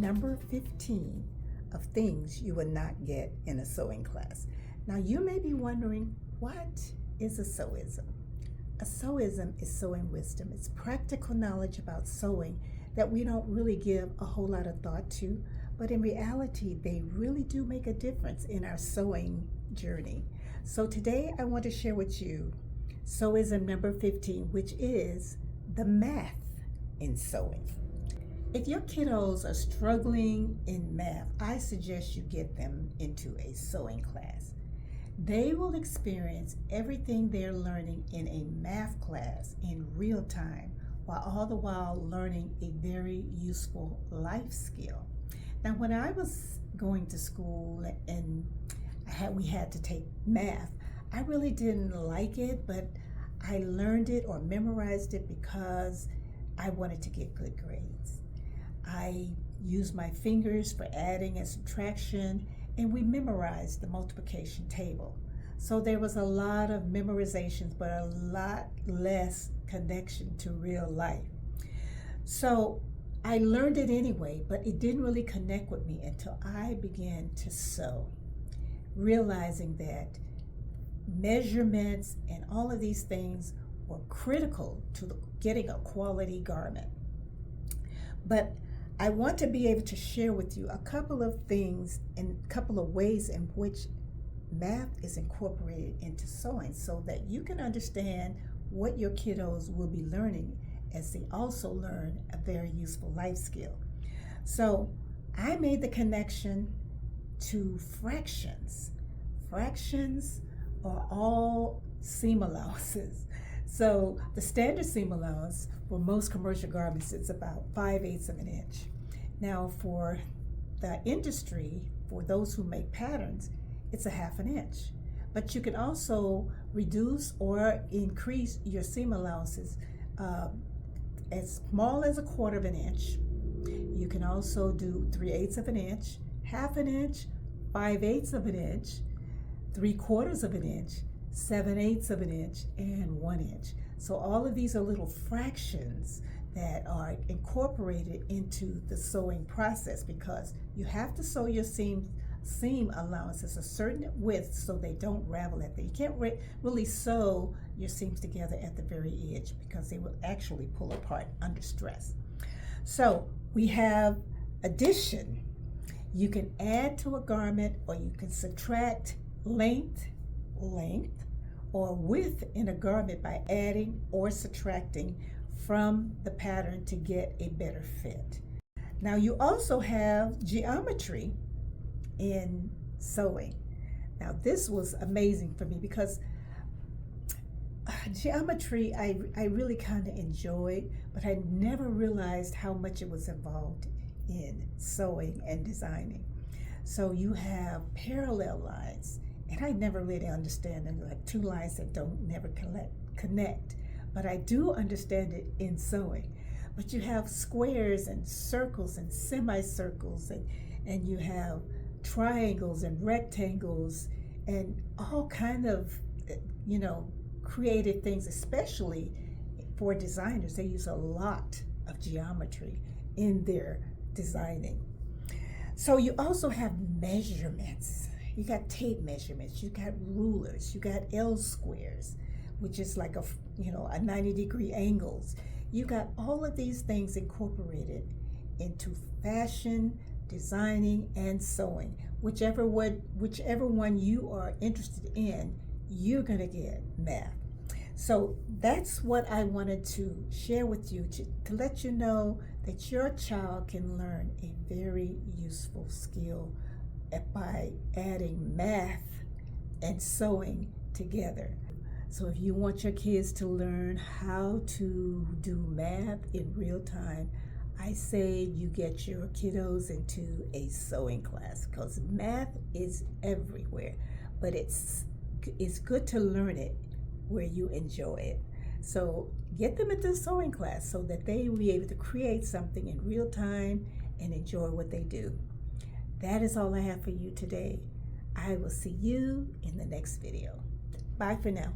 number 15 of things you will not get in a sewing class. Now you may be wondering, what is a sewism? A sewism is sewing wisdom. It's practical knowledge about sewing that we don't really give a whole lot of thought to, but in reality, they really do make a difference in our sewing journey. So today I want to share with you sewism number 15, which is the math in sewing. If your kiddos are struggling in math, I suggest you get them into a sewing class. They will experience everything they're learning in a math class in real time, while all the while learning a very useful life skill. Now, when I was going to school and we had to take math, I really didn't like it, but I learned it or memorized it because I wanted to get good grades. I used my fingers for adding and subtraction, and we memorized the multiplication table. So there was a lot of memorizations, but a lot less connection to real life. So I learned it anyway, but it didn't really connect with me until I began to sew, realizing that measurements and all of these things were critical to getting a quality garment. But I want to be able to share with you a couple of things and a couple of ways in which math is incorporated into sewing so that you can understand what your kiddos will be learning as they also learn a very useful life skill. So I made the connection to fractions. Fractions are all seam allowances. So the standard seam allowance for most commercial garments is about 5/8 of an inch. Now for the industry, for those who make patterns, it's a 1/2 inch. But you can also reduce or increase your seam allowances as small as 1/4 inch. You can also do 3/8 of an inch, 1/2 inch, 5/8 of an inch, 3/4 of an inch, 7/8 of an inch, and 1 inch. So all of these are little fractions that are incorporated into the sewing process because you have to sew your seam allowances a certain width so they don't ravel at the. You can't really sew your seams together at the very edge because they will actually pull apart under stress. So we have addition. You can add to a garment or you can subtract length, or width in a garment by adding or subtracting from the pattern to get a better fit. Now you also have geometry in sewing. Now this was amazing for me because geometry I really kind of enjoyed, but I never realized how much it was involved in sewing and designing. So you have parallel lines, and I never really understand them, like two lines that don't never connect, but I do understand it in sewing. But you have squares and circles and semicircles, and you have triangles and rectangles and all kind of, creative things, especially for designers. They use a lot of geometry in their designing. So you also have measurements. You got tape measurements, you got rulers, you got L squares, which is like a 90-degree angles. You got all of these things incorporated into fashion, designing, and sewing. Whichever one you are interested in, you're gonna get math. So that's what I wanted to share with you to let you know that your child can learn a very useful skill by adding math and sewing together. So if you want your kids to learn how to do math in real time, I say you get your kiddos into a sewing class because math is everywhere, but it's good to learn it where you enjoy it. So get them into a sewing class so that they will be able to create something in real time and enjoy what they do. That is all I have for you today. I will see you in the next video. Bye for now.